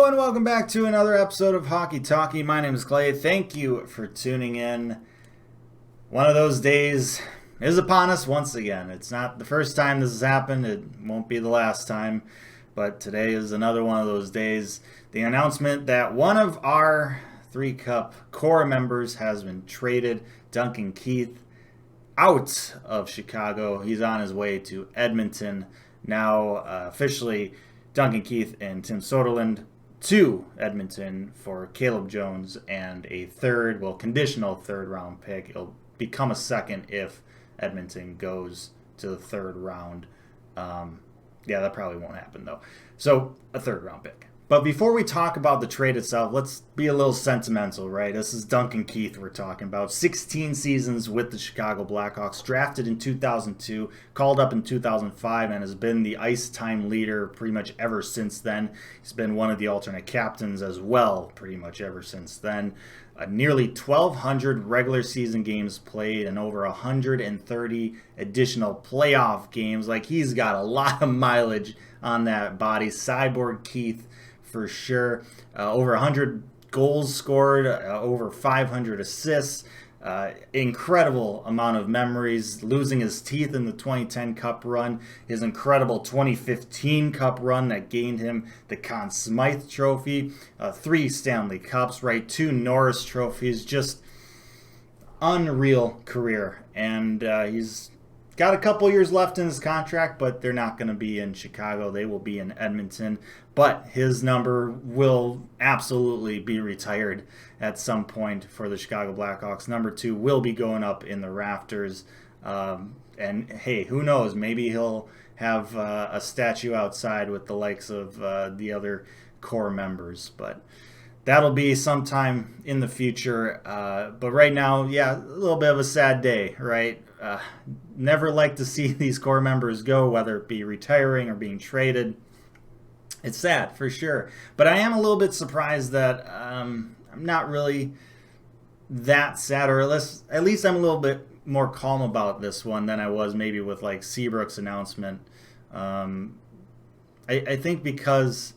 Hello and welcome back to another episode of Hockey Talkie. My name is Clay. Thank you for tuning in. One of those days is upon us once again. It's not the first time this has happened. It won't be the last time. But today is another one of those days. The announcement that one of our 3-Cup core members has been traded, Duncan Keith, out of Chicago. He's on his way to Edmonton. Now officially Duncan Keith and Tim Soderlund to Edmonton for Caleb Jones and a conditional third round pick. It'll become a second if Edmonton goes to the third round. That probably won't happen though. So a third round pick. But before we talk about the trade itself, let's be a little sentimental, right? This is Duncan Keith we're talking about. 16 seasons with the Chicago Blackhawks, drafted in 2002, called up in 2005, and has been the ice time leader pretty much ever since then. He's been one of the alternate captains as well pretty much ever since then. Nearly 1,200 regular season games played and over 130 additional playoff games. Like, he's got a lot of mileage on that body. Cyborg Keith, for sure. Over 100 goals scored, over 500 assists, incredible amount of memories, losing his teeth in the 2010 Cup run, his incredible 2015 Cup run that gained him the Conn Smythe Trophy, 3 Stanley Cups, right, 2 Norris Trophies, just unreal career. And he's got a couple years left in his contract, but they're not going to be in Chicago. They will be in Edmonton. But his number will absolutely be retired at some point for the Chicago Blackhawks. Number 2 will be going up in the rafters. And hey, who knows? Maybe he'll have a statue outside with the likes of the other core members. But that'll be sometime in the future. But right now, yeah, a little bit of a sad day, right? Never like to see these core members go, whether it be retiring or being traded. It's sad, for sure. But I am a little bit surprised that I'm not really that sad, or at least I'm a little bit more calm about this one than I was maybe with like Seabrook's announcement. I think because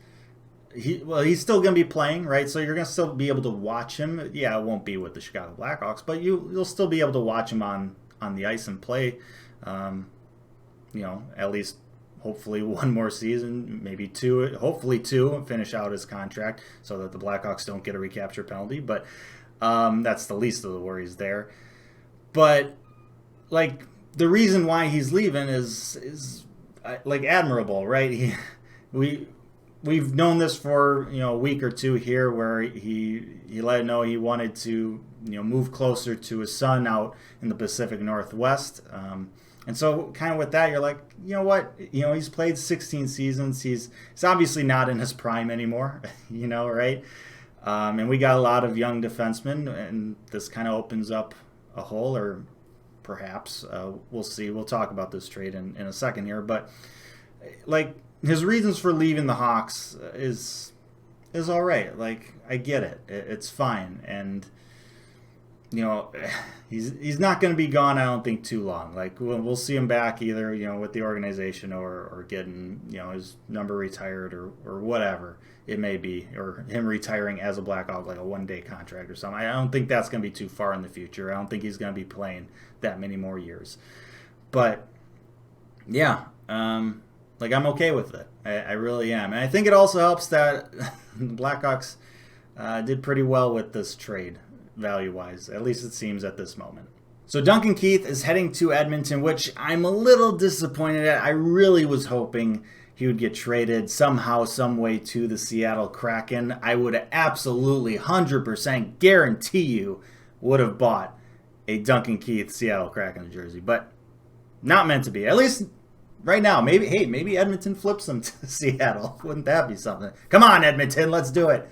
he's still going to be playing, right? So you're going to still be able to watch him. Yeah, it won't be with the Chicago Blackhawks, but you'll still be able to watch him on the ice and play. At least hopefully one more season, maybe 2, hopefully 2, and finish out his contract so that the Blackhawks don't get a recapture penalty. But that's the least of the worries there. But like, the reason why he's leaving is like admirable, right? We've known this for a week or two here, where he let it know he wanted to move closer to his son out in the Pacific Northwest. And so kind of with that, you're like, you know what? He's played 16 seasons. He's obviously not in his prime anymore, right? And we got a lot of young defensemen, and this kind of opens up a hole, or perhaps we'll see. We'll talk about this trade in a second here. But like, his reasons for leaving the Hawks is all right. Like, I get it. It's fine. And he's not going to be gone, I don't think, too long. Like, we'll see him back either, with the organization or getting, his number retired or whatever it may be, or him retiring as a Blackhawk, like a one-day contract or something. I don't think that's going to be too far in the future. I don't think he's going to be playing that many more years. But yeah, like, I'm okay with it. I really am. And I think it also helps that the Blackhawks did pretty well with this trade, value-wise. At least it seems at this moment. So Duncan Keith is heading to Edmonton, which I'm a little disappointed at. I really was hoping he would get traded somehow, some way to the Seattle Kraken. I would absolutely 100% guarantee you would have bought a Duncan Keith Seattle Kraken jersey. But not meant to be. At least right now, maybe Edmonton flips them to Seattle. Wouldn't that be something? Come on, Edmonton, let's do it.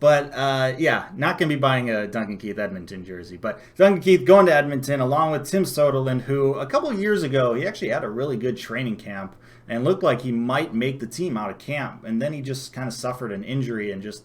But yeah, not going to be buying a Duncan Keith Edmonton jersey. But Duncan Keith going to Edmonton along with Tim Soderlund, who a couple of years ago, he actually had a really good training camp and looked like he might make the team out of camp. And then he just kind of suffered an injury and just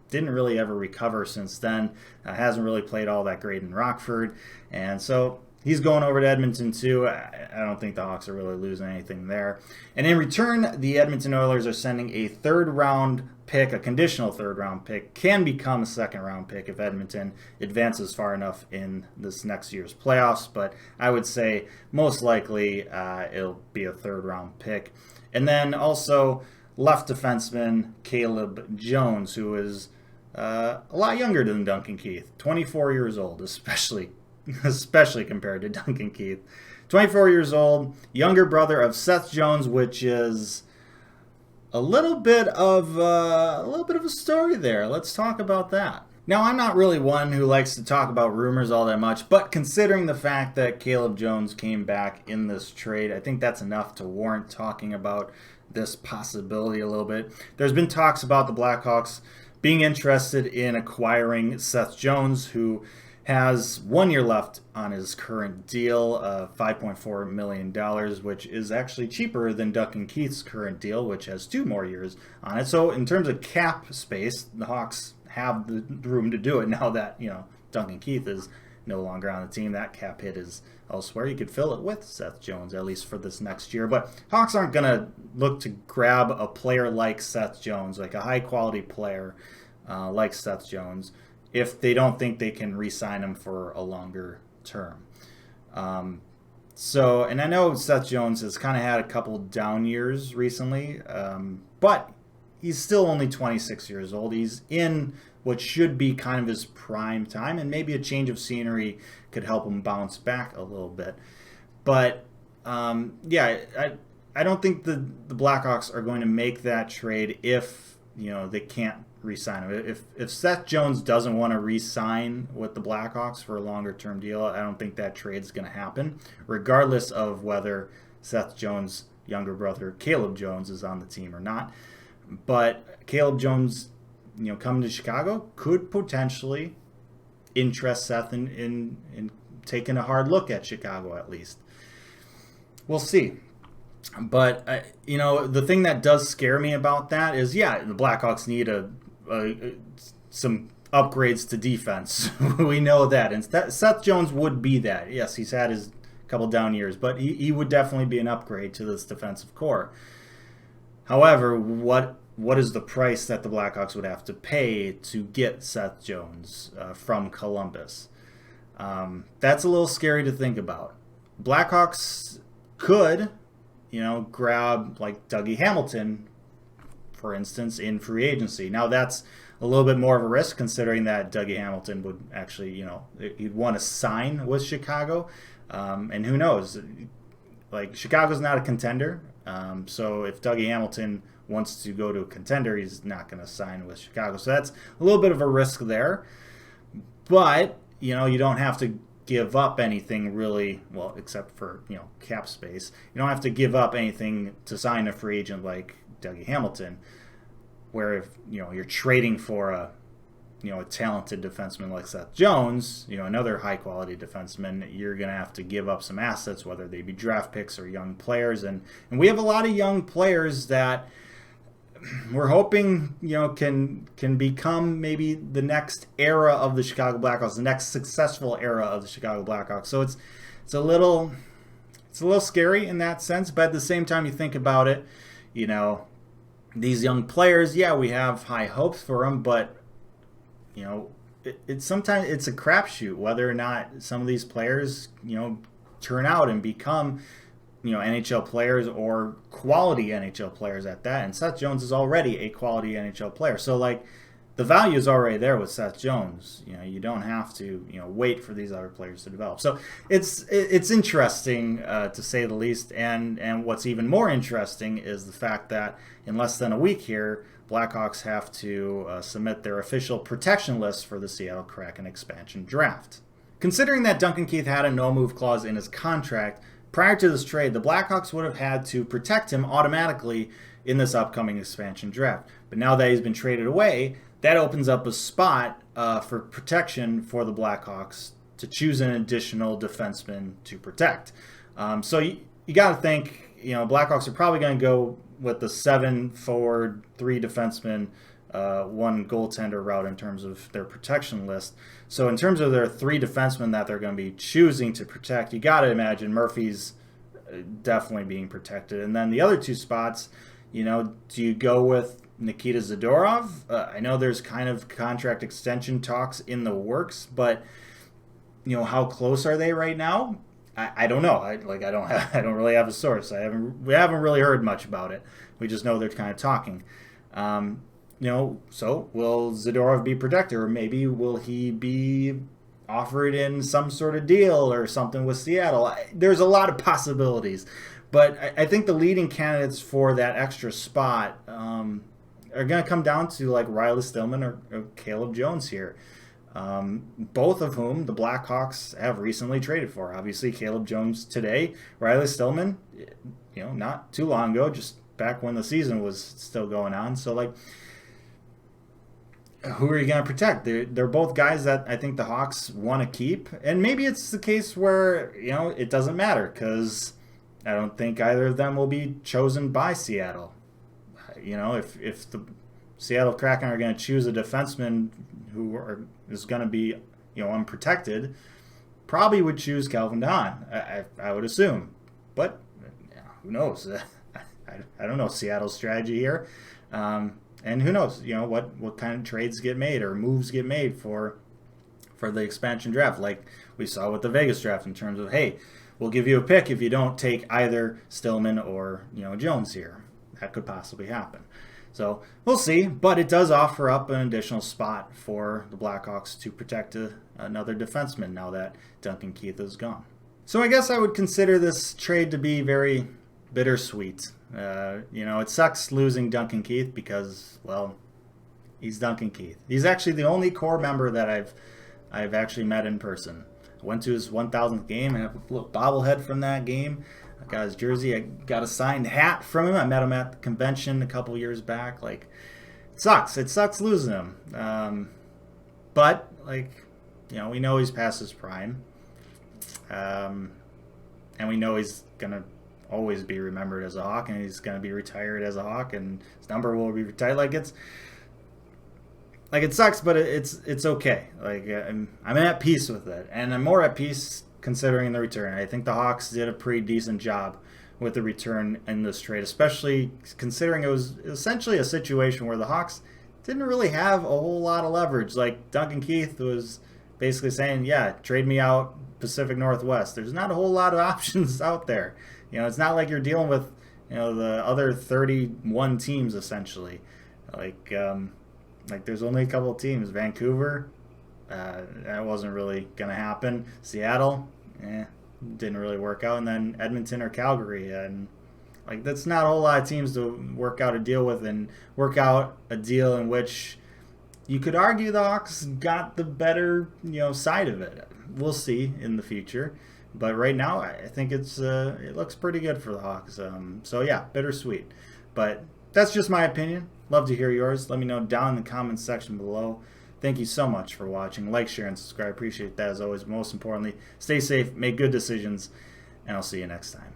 didn't really ever recover since then. Hasn't really played all that great in Rockford. And so he's going over to Edmonton too. I don't think the Hawks are really losing anything there. And in return, the Edmonton Oilers are sending a third-round pick, a conditional third-round pick, can become a second-round pick if Edmonton advances far enough in this next year's playoffs. But I would say most likely it'll be a third-round pick. And then also left defenseman Caleb Jones, who is a lot younger than Duncan Keith, 24 years old, especially compared to Duncan Keith. 24 years old, younger brother of Seth Jones, which is a little bit of a story there. Let's talk about that. Now, I'm not really one who likes to talk about rumors all that much, but considering the fact that Caleb Jones came back in this trade, I think that's enough to warrant talking about this possibility a little bit. There's been talks about the Blackhawks being interested in acquiring Seth Jones, who has 1 year left on his current deal, $5.4 million, which is actually cheaper than Duncan Keith's current deal, which has 2 more years on it. So in terms of cap space, the Hawks have the room to do it now that, Duncan Keith is no longer on the team. That cap hit is elsewhere. You could fill it with Seth Jones, at least for this next year. But Hawks aren't going to look to grab a player like Seth Jones, like a high-quality player like Seth Jones, if they don't think they can re-sign him for a longer term. And I know Seth Jones has kind of had a couple down years recently, but he's still only 26 years old. He's in what should be kind of his prime time, and maybe a change of scenery could help him bounce back a little bit. But, I don't think the Blackhawks are going to make that trade if, they can't re-sign him. If Seth Jones doesn't want to re-sign with the Blackhawks for a longer-term deal, I don't think that trade's going to happen, regardless of whether Seth Jones' younger brother Caleb Jones is on the team or not. But Caleb Jones, coming to Chicago could potentially interest Seth in taking a hard look at Chicago, at least. We'll see. But, the thing that does scare me about that is, the Blackhawks need some upgrades to defense. We know that. And Seth Jones would be that. Yes, he's had his couple down years, but he would definitely be an upgrade to this defensive core. However, what is the price that the Blackhawks would have to pay to get Seth Jones from Columbus? That's a little scary to think about. Blackhawks could, grab like Dougie Hamilton, for instance, in free agency. Now that's a little bit more of a risk, considering that Dougie Hamilton would actually, he'd want to sign with Chicago. And who knows? Like, Chicago's not a contender. So if Dougie Hamilton wants to go to a contender, he's not going to sign with Chicago. So that's a little bit of a risk there. But, you don't have to give up anything really, well, except for, cap space. You don't have to give up anything to sign a free agent like Dougie Hamilton, where if, you're trading for a talented defenseman like Seth Jones, another high-quality defenseman, you're going to have to give up some assets, whether they be draft picks or young players. And we have a lot of young players that we're hoping, can become maybe the next era of the Chicago Blackhawks, the next successful era of the Chicago Blackhawks. So it's a little scary in that sense, but at the same time, you think about it, these young players, we have high hopes for them, but it's sometimes it's a crapshoot whether or not some of these players, turn out and become, NHL players or quality NHL players at that. And Seth Jones is already a quality NHL player. So, the value is already there with Seth Jones. You don't have to, wait for these other players to develop. So it's interesting to say the least. And what's even more interesting is the fact that in less than a week here, Blackhawks have to submit their official protection list for the Seattle Kraken expansion draft. Considering that Duncan Keith had a no-move clause in his contract, prior to this trade, the Blackhawks would have had to protect him automatically in this upcoming expansion draft. But now that he's been traded away, that opens up a spot for protection for the Blackhawks to choose an additional defenseman to protect. So you got to think, Blackhawks are probably going to go with the 7 forward, 3 defensemen one goaltender route in terms of their protection list. So in terms of their 3 defensemen that they're going to be choosing to protect, you got to imagine Murphy's definitely being protected. And then the other 2 spots, do you go with Nikita Zadorov? I know there's kind of contract extension talks in the works, but how close are they right now? I don't know. I don't really have a source. We haven't really heard much about it. We just know they're kind of talking. So will Zadorov be protected, or maybe will he be offered in some sort of deal or something with Seattle? There's a lot of possibilities, but I think the leading candidates for that extra spot are going to come down to like Riley Stillman or Caleb Jones here. Both of whom the Blackhawks have recently traded for. Obviously, Caleb Jones today, Riley Stillman, not too long ago, just back when the season was still going on. So, who are you going to protect? They're both guys that I think the Hawks want to keep. And maybe it's the case where, it doesn't matter because I don't think either of them will be chosen by Seattle. If the Seattle Kraken are going to choose a defenseman is going to be, unprotected, probably would choose Calvin Dahn, I would assume. But who knows? I don't know Seattle's strategy here. And who knows, what kind of trades get made or moves get made for the expansion draft, like we saw with the Vegas draft in terms of, hey, we'll give you a pick if you don't take either Stillman or, Jones here. That could possibly happen. So we'll see, but it does offer up an additional spot for the Blackhawks to protect another defenseman now that Duncan Keith is gone. So I guess I would consider this trade to be very bittersweet. It sucks losing Duncan Keith because, well, he's Duncan Keith. He's actually the only core member that I've actually met in person. I went to his 1,000th game and have a little bobblehead from that game. I got his jersey. I got a signed hat from him. I met him at the convention a couple years back. It sucks. It sucks losing him. But, we know he's past his prime. And we know he's going to always be remembered as a Hawk, and he's going to be retired as a Hawk, and his number will be retired. It sucks, but it's okay. I'm at peace with it, and I'm more at peace considering the return. I think the Hawks did a pretty decent job with the return in this trade, especially considering it was essentially a situation where the Hawks didn't really have a whole lot of leverage. Duncan Keith was basically saying, yeah, trade me out Pacific Northwest. There's not a whole lot of options out there. It's not like you're dealing with, the other 31 teams essentially. There's only a couple of teams. Vancouver, that wasn't really going to happen. Seattle, didn't really work out. And then Edmonton or Calgary. And that's not a whole lot of teams to work out a deal with and work out a deal in which you could argue the Hawks got the better, side of it. We'll see in the future. But right now, I think it looks pretty good for the Hawks. So yeah, bittersweet. But that's just my opinion. Love to hear yours. Let me know down in the comments section below. Thank you so much for watching. Like, share, and subscribe. Appreciate that as always. Most importantly, stay safe, make good decisions, and I'll see you next time.